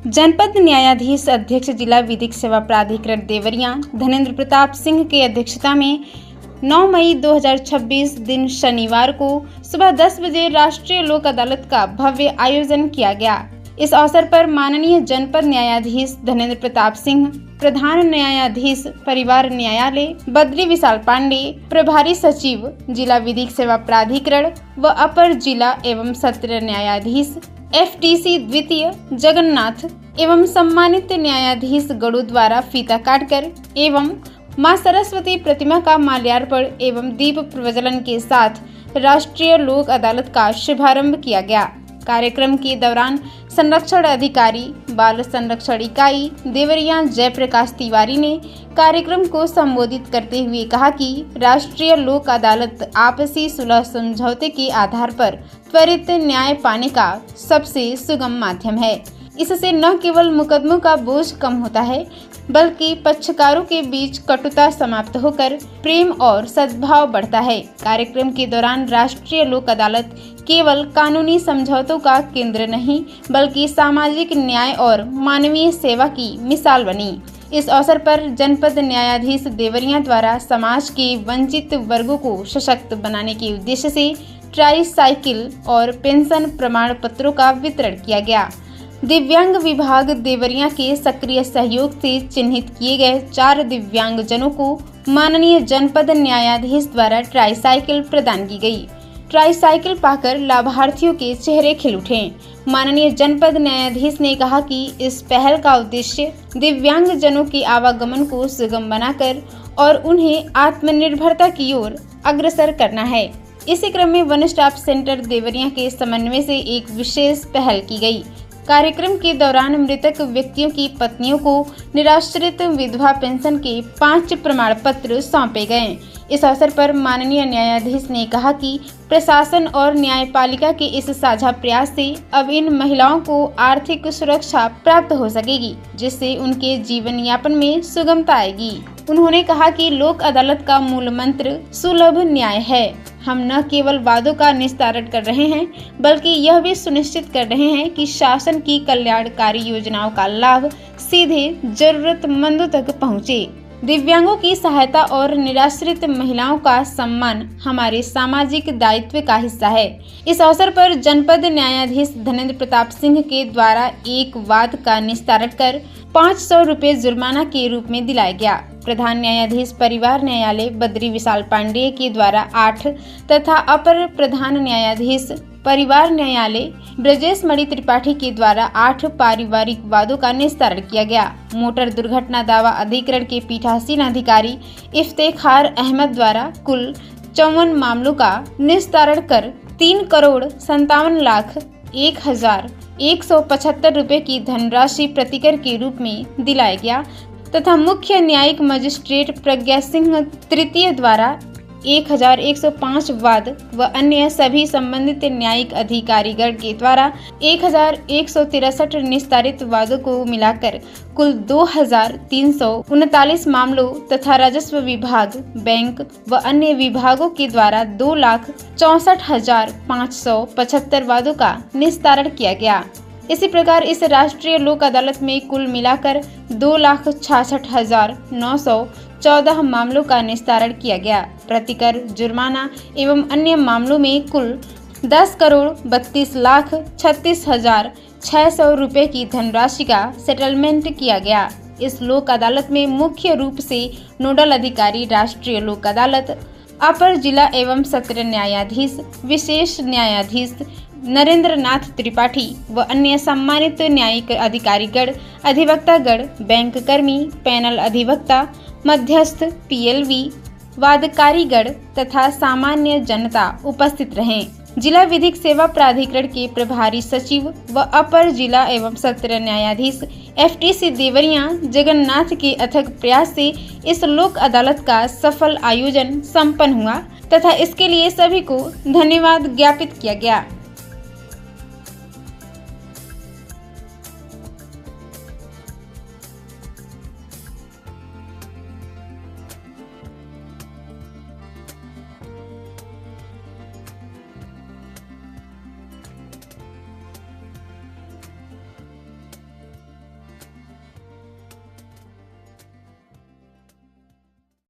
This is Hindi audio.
जनपद न्यायाधीश अध्यक्ष जिला विधिक सेवा प्राधिकरण देवरिया धनेंद्र प्रताप सिंह की अध्यक्षता में 9 मई 2026 दिन शनिवार को सुबह 10 बजे राष्ट्रीय लोक अदालत का भव्य आयोजन किया गया। इस अवसर पर माननीय जनपद न्यायाधीश धनेंद्र प्रताप सिंह, प्रधान न्यायाधीश परिवार न्यायालय बद्री विशाल पांडे, प्रभारी सचिव जिला विधिक सेवा प्राधिकरण व अपर जिला एवं सत्र न्यायाधीश FTC द्वितीय जगन्नाथ एवं सम्मानित न्यायाधीश गड़ू द्वारा फीता काटकर एवं मां सरस्वती प्रतिमा का माल्यार्पण एवं दीप प्रज्वलन के साथ राष्ट्रीय लोक अदालत का शुभारंभ किया गया। कार्यक्रम के दौरान संरक्षण अधिकारी बाल संरक्षण इकाई देवरिया जयप्रकाश तिवारी ने कार्यक्रम को संबोधित करते हुए कहा कि राष्ट्रीय लोक अदालत आपसी सुलह समझौते के आधार पर त्वरित न्याय पाने का सबसे सुगम माध्यम है। इससे न केवल मुकदमों का बोझ कम होता है बल्कि पक्षकारों के बीच कटुता समाप्त होकर प्रेम और सद्भाव बढ़ता है। कार्यक्रम के दौरान राष्ट्रीय लोक अदालत केवल कानूनी समझौतों का केंद्र नहीं बल्कि सामाजिक न्याय और मानवीय सेवा की मिसाल बनी। इस अवसर पर जनपद न्यायाधीश देवरिया द्वारा समाज के वंचित वर्गों को सशक्त बनाने के उद्देश्य से ट्राई साइकिल और पेंशन प्रमाण पत्रों का वितरण किया गया। दिव्यांग विभाग देवरिया के सक्रिय सहयोग से चिन्हित किए गए 4 दिव्यांगजनों को माननीय जनपद न्यायाधीश द्वारा ट्राई साइकिल प्रदान की गई। ट्राई साइकिल पाकर लाभार्थियों के चेहरे खिल उठे। माननीय जनपद न्यायाधीश ने कहा कि इस पहल का उद्देश्य दिव्यांगजनों के आवागमन को सुगम बनाकर और उन्हें आत्मनिर्भरता की ओर अग्रसर करना है। इसी क्रम में वन स्टॉप सेंटर देवरिया के समन्वय से एक विशेष पहल की गई। कार्यक्रम के दौरान मृतक व्यक्तियों की पत्नियों को निराश्रित विधवा पेंशन के 5 प्रमाण पत्र सौंपे गए। इस अवसर पर माननीय न्यायाधीश ने कहा कि प्रशासन और न्यायपालिका के इस साझा प्रयास से अब इन महिलाओं को आर्थिक सुरक्षा प्राप्त हो सकेगी, जिससे उनके जीवन यापन में सुगमता आएगी। उन्होंने कहा कि लोक अदालत का मूल मंत्र सुलभ न्याय है। हम न केवल वादों का निस्तारण कर रहे हैं बल्कि यह भी सुनिश्चित कर रहे हैं कि शासन की कल्याणकारी योजनाओं का लाभ सीधे जरूरतमंदों तक पहुंचे। दिव्यांगों की सहायता और निराश्रित महिलाओं का सम्मान हमारे सामाजिक दायित्व का हिस्सा है। इस अवसर पर जनपद न्यायाधीश धनेंद्र प्रताप सिंह के द्वारा एक वाद का निस्तारण कर 500 रुपये जुर्माना के रूप में दिलाया गया। प्रधान न्यायाधीश परिवार न्यायालय बद्री विशाल पांडे के द्वारा 8 तथा अपर प्रधान न्यायाधीश परिवार न्यायालय ब्रजेश मणि त्रिपाठी के द्वारा 8 पारिवारिक वादों का निस्तारण किया गया। मोटर दुर्घटना दावा अधिकरण के पीठासीन अधिकारी इफ्तेखार अहमद द्वारा कुल 54 मामलों का निस्तारण कर 3,57,01,175 रुपए की धनराशि प्रतिकर के रूप में दिलाया गया तथा मुख्य न्यायिक मजिस्ट्रेट प्रज्ञा सिंह तृतीय द्वारा 1,105 वाद व अन्य सभी संबंधित न्यायिक अधिकारीगण के द्वारा 1,163 निस्तारित वादों को मिलाकर कुल 2,339 मामलों तथा राजस्व विभाग, बैंक व अन्य विभागों के द्वारा 2,64,575 वादों का निस्तारण किया गया। इसी प्रकार इस राष्ट्रीय लोक अदालत में कुल मिलाकर 2,66,914 मामलों का निस्तारण किया गया। प्रतिकर, जुर्माना एवं अन्य मामलों में कुल 10,32,36,600 रुपए की धनराशि का सेटलमेंट किया गया। इस लोक अदालत में मुख्य रूप से नोडल अधिकारी राष्ट्रीय लोक अदालत, अपर जिला एवं सत्र न्यायाधीश, विशेष न्यायाधीश नरेंद्र नाथ त्रिपाठी व अन्य सम्मानित न्यायिक अधिकारीगण, अधिवक्तागण, बैंक कर्मी, पैनल अधिवक्ता, मध्यस्थ, PLV, वादकारीगण तथा सामान्य जनता उपस्थित रहे। जिला विधिक सेवा प्राधिकरण के प्रभारी सचिव व अपर जिला एवं सत्र न्यायाधीश FTC देवरिया जगन्नाथ के अथक प्रयास से इस लोक अदालत का सफल आयोजन संपन्न हुआ तथा इसके लिए सभी को धन्यवाद ज्ञापित किया गया।